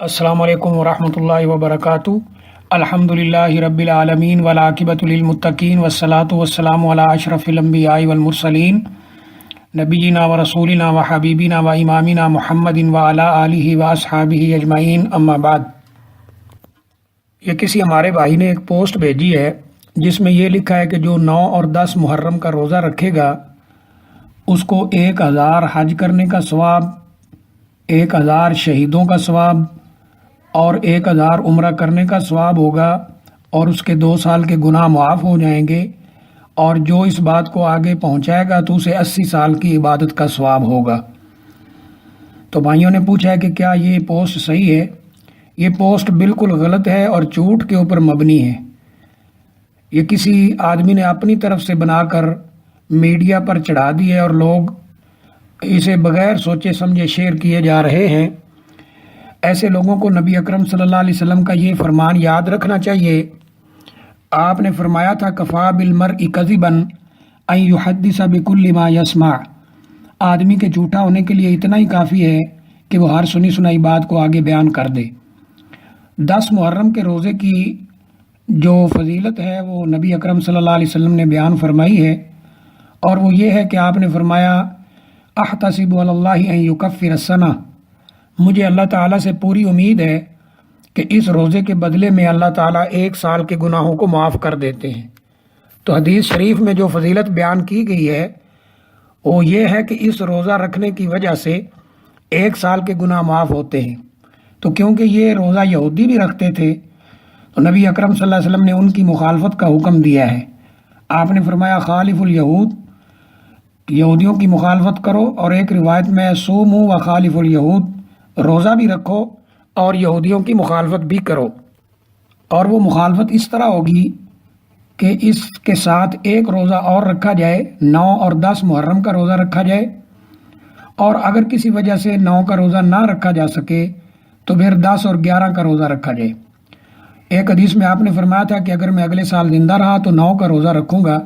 السلام علیکم ورحمۃ اللہ وبرکاتہ۔ الحمد للہ رب العالمین والعاقبۃ للمتقین والصلاۃ والسلام علی اشرف الانبیاء والمرسلین نبینا و رسولنا و حبیبنا و امامنا محمد وعلی آلہ و اصحابہ اجمعین، اما بعد۔ یہ کسی ہمارے بھائی نے ایک پوسٹ بھیجی ہے جس میں یہ لکھا ہے کہ جو 9 اور 10 محرم کا روزہ رکھے گا اس کو 1000 حج کرنے کا ثواب، 1000 شہیدوں کا ثواب اور 1000 عمرہ کرنے کا ثواب ہوگا، اور اس کے 2 سال کے گناہ معاف ہو جائیں گے، اور جو اس بات کو آگے پہنچائے گا تو اسے 80 سال کی عبادت کا ثواب ہوگا۔ تو بھائیوں نے پوچھا ہے کہ کیا یہ پوسٹ صحیح ہے؟ یہ پوسٹ بالکل غلط ہے اور جھوٹ کے اوپر مبنی ہے۔ یہ کسی آدمی نے اپنی طرف سے بنا کر میڈیا پر چڑھا دی ہے اور لوگ اسے بغیر سوچے سمجھے شیئر کیے جا رہے ہیں۔ ایسے لوگوں کو نبی اکرم صلی اللہ علیہ وسلم کا یہ فرمان یاد رکھنا چاہیے۔ آپ نے فرمایا تھا کفا بالمرء کذبا ان یحدث بکل ما یسمع۔ آدمی کے جھوٹا ہونے کے لیے اتنا ہی کافی ہے کہ وہ ہر سنی سنائی بات کو آگے بیان کر دے۔ 10 محرم کے روزے کی جو فضیلت ہے وہ نبی اکرم صلی اللہ علیہ وسلم نے بیان فرمائی ہے، اور وہ یہ ہے کہ آپ نے فرمایا احتسب علی اللہ ان یکفر السنہ۔ مجھے اللہ تعالیٰ سے پوری امید ہے کہ اس روزے کے بدلے میں اللہ تعالیٰ 1 سال کے گناہوں کو معاف کر دیتے ہیں۔ تو حدیث شریف میں جو فضیلت بیان کی گئی ہے وہ یہ ہے کہ اس روزہ رکھنے کی وجہ سے 1 سال کے گناہ معاف ہوتے ہیں۔ تو کیونکہ یہ روزہ یہودی بھی رکھتے تھے تو نبی اکرم صلی اللہ علیہ وسلم نے ان کی مخالفت کا حکم دیا ہے۔ آپ نے فرمایا خالف الیہود، یہودیوں کی مخالفت کرو، اور ایک روایت میں صوموا وخالف الیہود، روزہ بھی رکھو اور یہودیوں کی مخالفت بھی کرو۔ اور وہ مخالفت اس طرح ہوگی کہ اس کے ساتھ ایک روزہ اور رکھا جائے، 9 اور 10 محرم کا روزہ رکھا جائے، اور اگر کسی وجہ سے 9 کا روزہ نہ رکھا جا سکے تو پھر 10 اور 11 کا روزہ رکھا جائے۔ ایک حدیث میں آپ نے فرمایا تھا کہ اگر میں اگلے سال زندہ رہا تو 9 کا روزہ رکھوں گا۔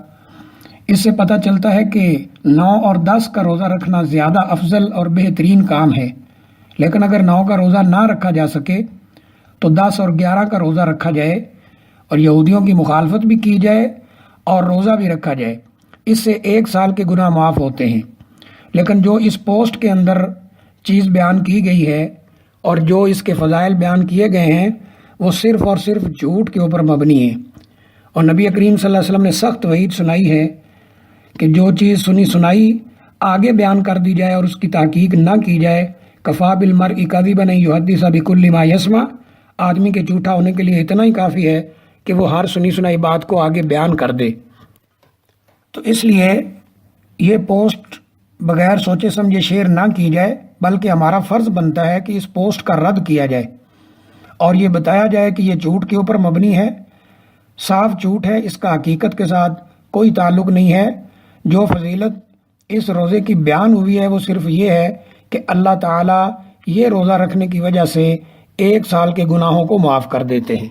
اس سے پتہ چلتا ہے کہ 9 اور 10 کا روزہ رکھنا زیادہ افضل اور بہترین کام ہے، لیکن اگر 9 کا روزہ نہ رکھا جا سکے تو 10 اور 11 کا روزہ رکھا جائے، اور یہودیوں کی مخالفت بھی کی جائے اور روزہ بھی رکھا جائے۔ اس سے 1 سال کے گناہ معاف ہوتے ہیں۔ لیکن جو اس پوسٹ کے اندر چیز بیان کی گئی ہے اور جو اس کے فضائل بیان کیے گئے ہیں وہ صرف اور صرف جھوٹ کے اوپر مبنی ہے، اور نبی کریم صلی اللہ علیہ وسلم نے سخت وعید سنائی ہے کہ جو چیز سنی سنائی آگے بیان کر دی جائے اور اس کی تحقیق نہ کی جائے، کفا بالمرء کذبا ان یحدث بکل ما یسمع۔ آدمی کے جھوٹا ہونے کے لیے اتنا ہی کافی ہے کہ وہ ہر سنی سنائی بات کو آگے بیان کر دے۔ تو اس لیے یہ پوسٹ بغیر سوچے سمجھے شیئر نہ کی جائے، بلکہ ہمارا فرض بنتا ہے کہ اس پوسٹ کا رد کیا جائے اور یہ بتایا جائے کہ یہ جھوٹ کے اوپر مبنی ہے، صاف جھوٹ ہے، اس کا حقیقت کے ساتھ کوئی تعلق نہیں ہے۔ جو فضیلت اس روزے کی بیان ہوئی ہے وہ صرف یہ ہے کہ اللہ تعالیٰ یہ روزہ رکھنے کی وجہ سے 1 سال کے گناہوں کو معاف کر دیتے ہیں۔